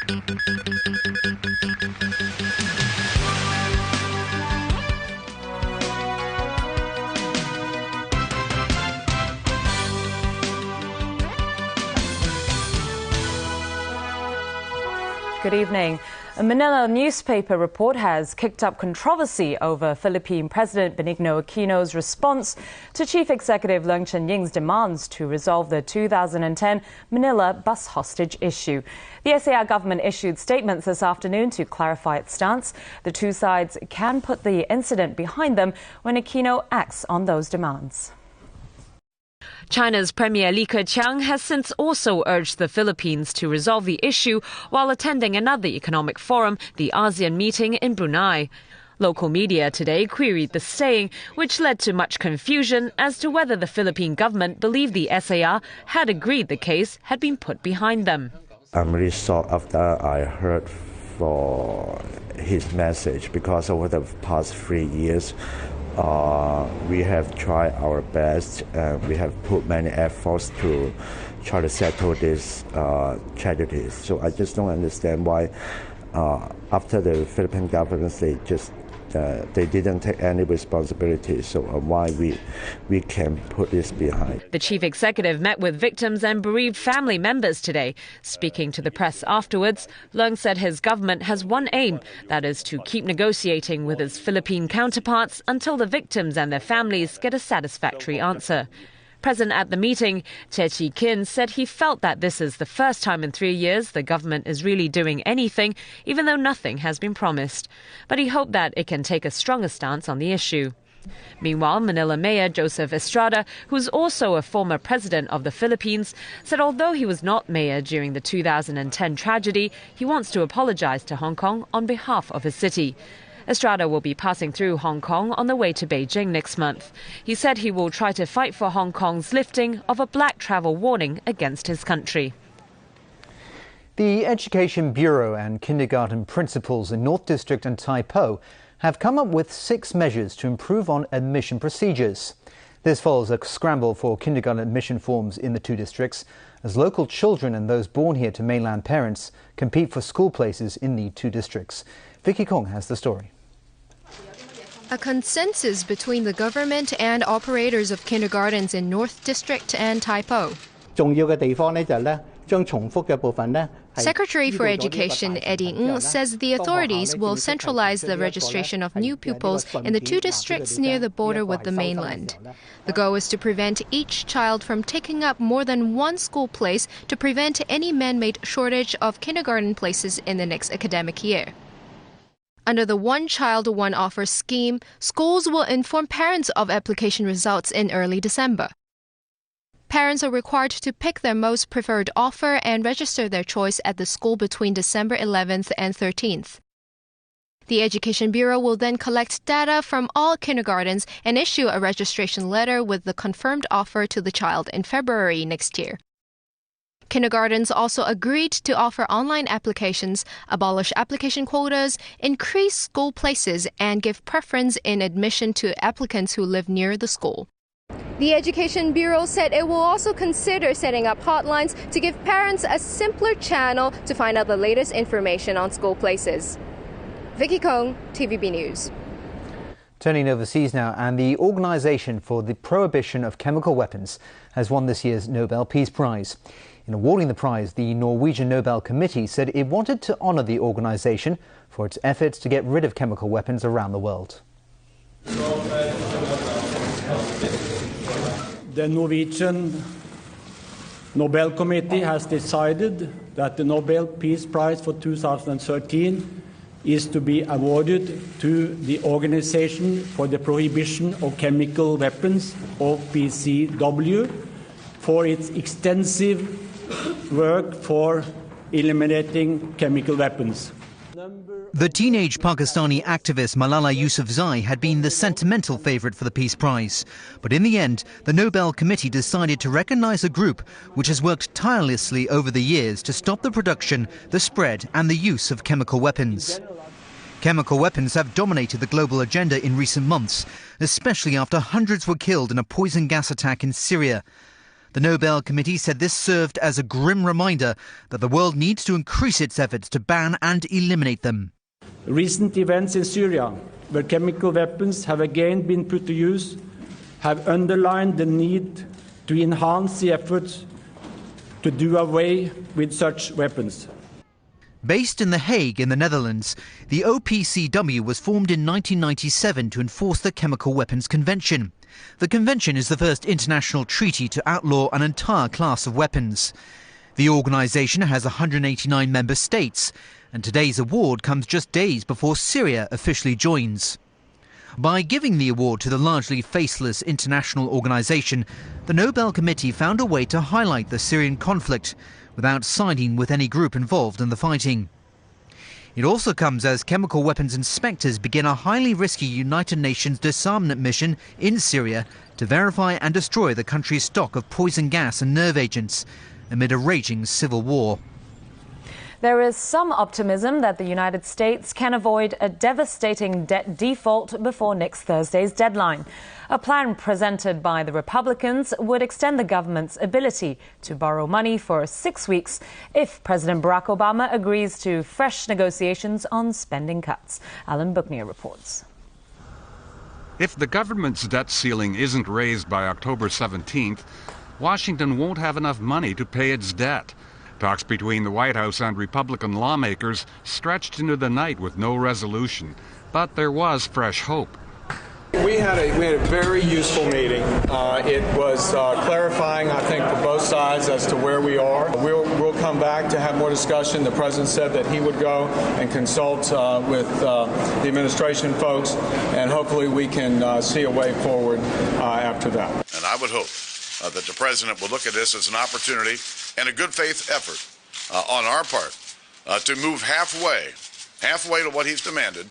Good evening. A Manila newspaper report has kicked up controversy over Philippine President Benigno Aquino's response to Chief Executive Leung Chun-ying's demands to resolve the 2010 Manila bus hostage issue. The SAR government issued statements this afternoon to clarify its stance. The two sides can put the incident behind them when Aquino acts on those demands. China's Premier Li Keqiang has since also urged the Philippines to resolve the issue while attending another economic forum, the ASEAN meeting in Brunei. Local media today queried the saying, which led to much confusion as to whether the Philippine government believed the SAR had agreed the case had been put behind them. I'm really shocked after I heard for his message, because over the past 3 years, we have tried our best and we have put many efforts to try to settle these tragedies. So I just don't understand why after the Philippine government they didn't take any responsibility, so why we can put this behind. The chief executive met with victims and bereaved family members today. Speaking to the press afterwards, Leung said his government has one aim, that is to keep negotiating with his Philippine counterparts until the victims and their families get a satisfactory answer. Present at the meeting, Che Chi-kin said he felt that this is the first time in 3 years the government is really doing anything, even though nothing has been promised. But he hoped that it can take a stronger stance on the issue. Meanwhile, Manila Mayor Joseph Estrada, who's also a former president of the Philippines, said although he was not mayor during the 2010 tragedy, he wants to apologize to Hong Kong on behalf of his city. Estrada will be passing through Hong Kong on the way to Beijing next month. He said he will try to fight for Hong Kong's lifting of a black travel warning against his country. The Education Bureau and kindergarten principals in North District and Tai Po have come up with 6 measures to improve on admission procedures. This follows a scramble for kindergarten admission forms in the 2 districts, as local children and those born here to mainland parents compete for school places in the 2 districts. Vicky Kong has the story. A consensus between the government and operators of kindergartens in North District and Tai Po. Secretary for Education Eddie Ng says the authorities will centralize the registration of new pupils in the 2 districts near the border with the mainland. The goal is to prevent each child from taking up more than one school place to prevent any man-made shortage of kindergarten places in the next academic year. Under the One Child, One Offer scheme, schools will inform parents of application results in early December. Parents are required to pick their most preferred offer and register their choice at the school between December 11th and 13th. The Education Bureau will then collect data from all kindergartens and issue a registration letter with the confirmed offer to the child in February next year. Kindergartens also agreed to offer online applications, abolish application quotas, increase school places, and give preference in admission to applicants who live near the school. The Education Bureau said it will also consider setting up hotlines to give parents a simpler channel to find out the latest information on school places. Vicky Kong, TVB News. Turning overseas now, and the Organisation for the Prohibition of Chemical Weapons has won this year's Nobel Peace Prize. In awarding the prize, the Norwegian Nobel Committee said it wanted to honour the organisation for its efforts to get rid of chemical weapons around the world. The Norwegian Nobel Committee has decided that the Nobel Peace Prize for 2013 is to be awarded to the Organization for the Prohibition of Chemical Weapons, OPCW, for its extensive work for eliminating chemical weapons. The teenage Pakistani activist Malala Yousafzai had been the sentimental favourite for the Peace Prize. But in the end, the Nobel Committee decided to recognise a group which has worked tirelessly over the years to stop the production, the spread and the use of chemical weapons. Chemical weapons have dominated the global agenda in recent months, especially after hundreds were killed in a poison gas attack in Syria. The Nobel Committee said this served as a grim reminder that the world needs to increase its efforts to ban and eliminate them. Recent events in Syria, where chemical weapons have again been put to use, have underlined the need to enhance the efforts to do away with such weapons. Based in The Hague in the Netherlands, the OPCW was formed in 1997 to enforce the Chemical Weapons Convention. The convention is the first international treaty to outlaw an entire class of weapons. The organisation has 189 member states, and today's award comes just days before Syria officially joins. By giving the award to the largely faceless international organisation, the Nobel Committee found a way to highlight the Syrian conflict without siding with any group involved in the fighting. It also comes as chemical weapons inspectors begin a highly risky United Nations disarmament mission in Syria to verify and destroy the country's stock of poison gas and nerve agents amid a raging civil war. There is some optimism that the United States can avoid a devastating debt default before next Thursday's deadline. A plan presented by the Republicans would extend the government's ability to borrow money for 6 weeks if President Barack Obama agrees to fresh negotiations on spending cuts. Alan Buckner reports. If the government's debt ceiling isn't raised by October 17th, Washington won't have enough money to pay its debt. Talks between the White House and Republican lawmakers stretched into the night with no resolution, but there was fresh hope. We had a very useful meeting. It was clarifying, I think, for both sides as to where we are. We'll come back to have more discussion. The president said that he would go and consult with the administration folks, and hopefully we can see a way forward after that. And I would hope that the president will look at this as an opportunity and a good faith effort on our part to move halfway to what he's demanded.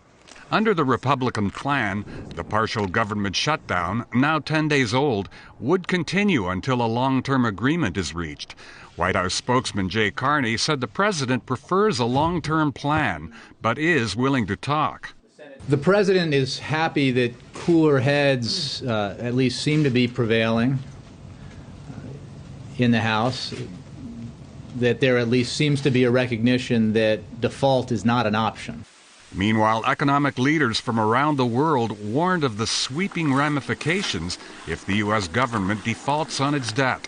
Under the Republican plan, the partial government shutdown, now 10 days old, would continue until a long-term agreement is reached. White House spokesman Jay Carney said the president prefers a long-term plan, but is willing to talk. The president is happy that cooler heads at least seem to be prevailing in the House, that there at least seems to be a recognition that default is not an option. Meanwhile, economic leaders from around the world warned of the sweeping ramifications if the U.S. government defaults on its debt.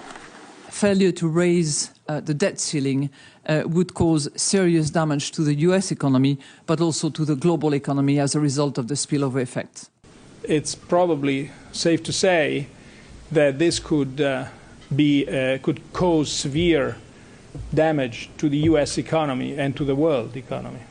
Failure to raise the debt ceiling would cause serious damage to the U.S. economy, but also to the global economy as a result of the spillover effect. It's probably safe to say that this could cause severe damage to the U.S. economy and to the world economy.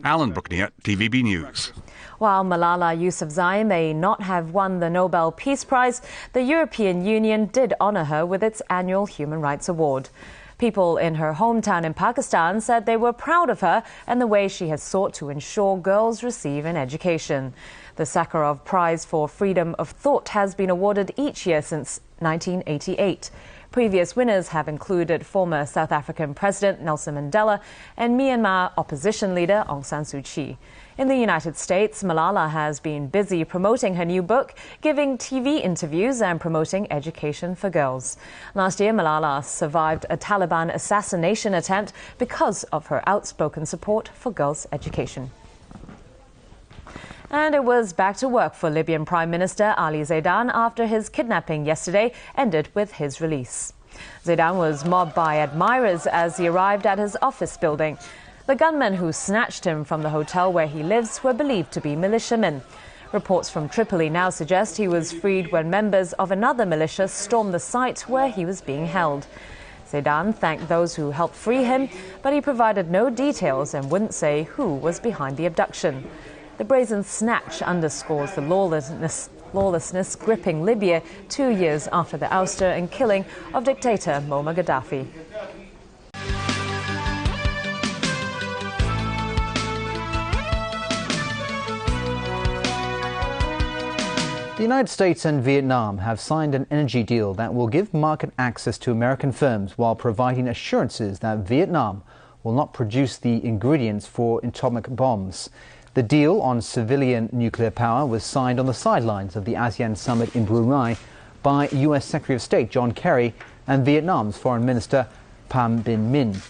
Alan Buckner, TVB News. While Malala Yousafzai may not have won the Nobel Peace Prize, the European Union did honour her with its annual Human Rights Award. People in her hometown in Pakistan said they were proud of her and the way she has sought to ensure girls receive an education. The Sakharov Prize for Freedom of Thought has been awarded each year since 1988. Previous winners have included former South African President Nelson Mandela and Myanmar opposition leader Aung San Suu Kyi. In the United States, Malala has been busy promoting her new book, giving TV interviews and promoting education for girls. Last year, Malala survived a Taliban assassination attempt because of her outspoken support for girls' education. And it was back to work for Libyan Prime Minister Ali Zaidan after his kidnapping yesterday ended with his release. Zaidan was mobbed by admirers as he arrived at his office building. The gunmen who snatched him from the hotel where he lives were believed to be militiamen. Reports from Tripoli now suggest he was freed when members of another militia stormed the site where he was being held. Zaidan thanked those who helped free him, but he provided no details and wouldn't say who was behind the abduction. The brazen snatch underscores the lawlessness gripping Libya 2 years after the ouster and killing of dictator Muammar Gaddafi. The United States and Vietnam have signed an energy deal that will give market access to American firms while providing assurances that Vietnam will not produce the ingredients for atomic bombs. The deal on civilian nuclear power was signed on the sidelines of the ASEAN summit in Brunei by US Secretary of State John Kerry and Vietnam's Foreign Minister Pham Binh Minh.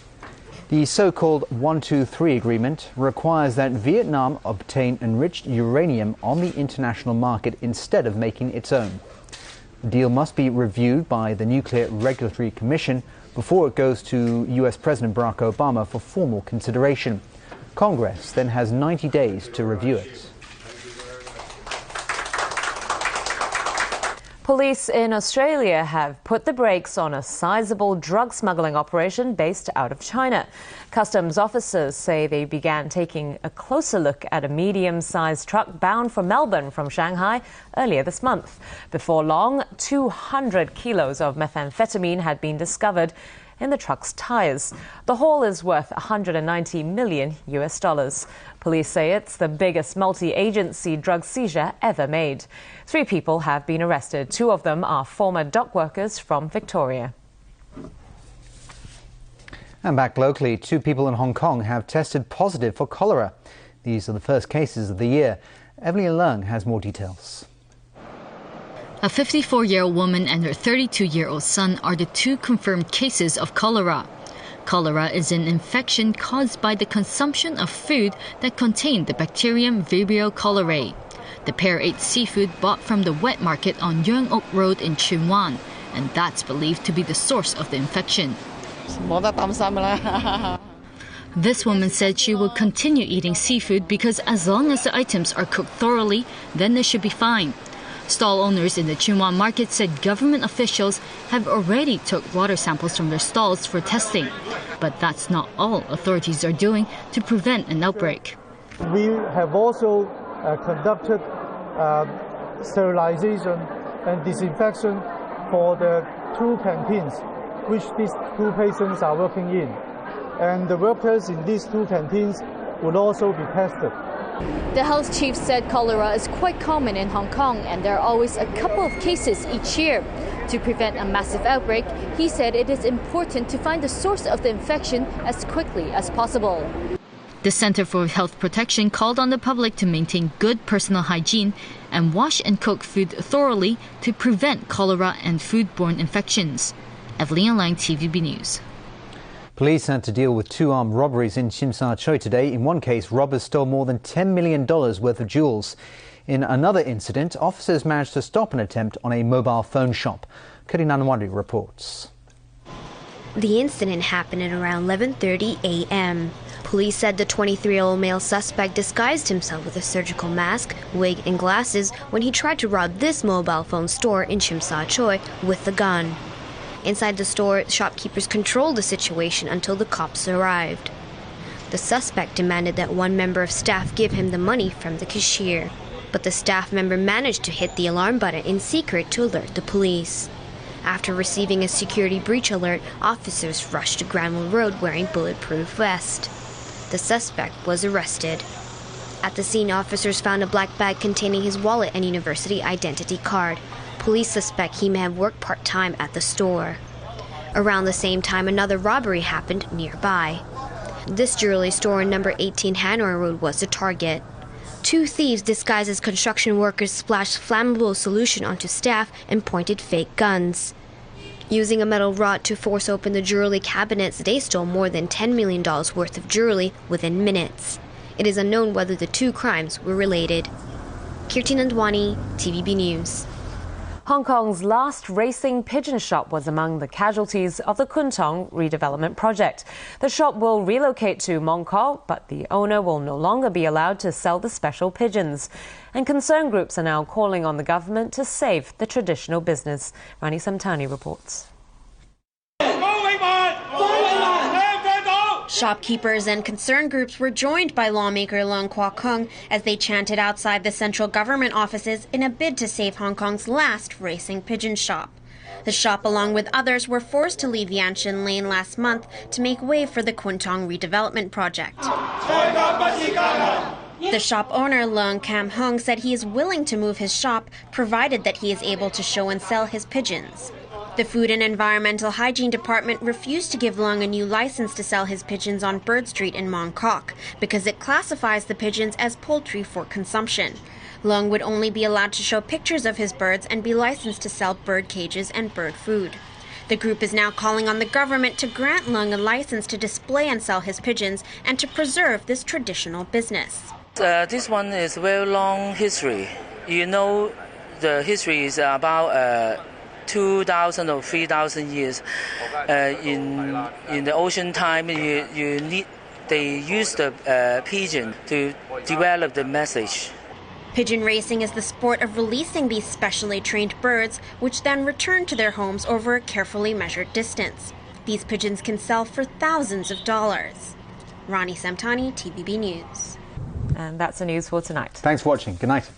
The so-called 123 agreement requires that Vietnam obtain enriched uranium on the international market instead of making its own. The deal must be reviewed by the Nuclear Regulatory Commission before it goes to US President Barack Obama for formal consideration. Congress then has 90 days to review it. Police in Australia have put the brakes on a sizable drug smuggling operation based out of China. Customs officers say they began taking a closer look at a medium-sized truck bound for Melbourne from Shanghai earlier this month. Before long, 200 kilos of methamphetamine had been discovered in the truck's tires. The haul is worth $190 million. Police say it's the biggest multi-agency drug seizure ever made. 3 people have been arrested. 2 of them are former dock workers from Victoria. And back locally, 2 people in Hong Kong have tested positive for cholera. These are the first cases of the year. Evelyn Leung has more details. A 54-year-old woman and her 32-year-old son are the 2 confirmed cases of cholera. Cholera is an infection caused by the consumption of food that contain the bacterium Vibrio cholerae. The pair ate seafood bought from the wet market on Yeung Ok Road in Tsuen Wan, and that's believed to be the source of the infection. This woman said she will continue eating seafood because as long as the items are cooked thoroughly, then they should be fine. Stall owners in the Tsuen Wan market said government officials have already took water samples from their stalls for testing. But that's not all authorities are doing to prevent an outbreak. We have also conducted sterilization and disinfection for the 2 canteens, which these 2 patients are working in. And the workers in these 2 canteens will also be tested. The health chief said cholera is quite common in Hong Kong and there are always a couple of cases each year. To prevent a massive outbreak, he said it is important to find the source of the infection as quickly as possible. The Center for Health Protection called on the public to maintain good personal hygiene and wash and cook food thoroughly to prevent cholera and foodborne infections. Evelyn Leung, TVB News. Police had to deal with 2 armed robberies in Tsim Sha Tsui today. In one case, robbers stole more than $10 million worth of jewels. In another incident, officers managed to stop an attempt on a mobile phone shop. Karina Nwandi reports. The incident happened at around 11:30 a.m. Police said the 23-year-old male suspect disguised himself with a surgical mask, wig and glasses when he tried to rob this mobile phone store in Tsim Sha Tsui with a gun. Inside the store, shopkeepers controlled the situation until the cops arrived. The suspect demanded that one member of staff give him the money from the cashier, but the staff member managed to hit the alarm button in secret to alert the police. After receiving a security breach alert, officers rushed to Granville Road wearing bulletproof vests. The suspect was arrested. At the scene, officers found a black bag containing his wallet and university identity card. Police suspect he may have worked part-time at the store. Around the same time, another robbery happened nearby. This jewelry store on number 18 Hanoi Road was the target. 2 thieves disguised as construction workers splashed flammable solution onto staff and pointed fake guns. Using a metal rod to force open the jewelry cabinets, they stole more than $10 million worth of jewelry within minutes. It is unknown whether the 2 crimes were related. Kirti Nandwani, TVB News. Hong Kong's last racing pigeon shop was among the casualties of the Kwun Tong redevelopment project. The shop will relocate to Mong Kok, but the owner will no longer be allowed to sell the special pigeons. And concern groups are now calling on the government to save the traditional business. Rani Samtani reports. Shopkeepers and concern groups were joined by lawmaker Leung Kwok Kung as they chanted outside the central government offices in a bid to save Hong Kong's last racing pigeon shop. The shop, along with others, were forced to leave Yan Shin Lane last month to make way for the Kwun Tong redevelopment project. The shop owner, Leung Kam Hung, said he is willing to move his shop, provided that he is able to show and sell his pigeons. The Food and Environmental Hygiene Department refused to give Leung a new license to sell his pigeons on Bird Street in Mong Kok because it classifies the pigeons as poultry for consumption. Leung would only be allowed to show pictures of his birds and be licensed to sell bird cages and bird food. The group is now calling on the government to grant Leung a license to display and sell his pigeons and to preserve this traditional business. This one is very long history. You know, the history is about 2,000 or 3,000 years. In the ocean time, they use the pigeon to develop the message. Pigeon racing is the sport of releasing these specially trained birds, which then return to their homes over a carefully measured distance. These pigeons can sell for thousands of dollars. Rani Samtani, TVB News. And that's the news for tonight. Thanks for watching. Good night.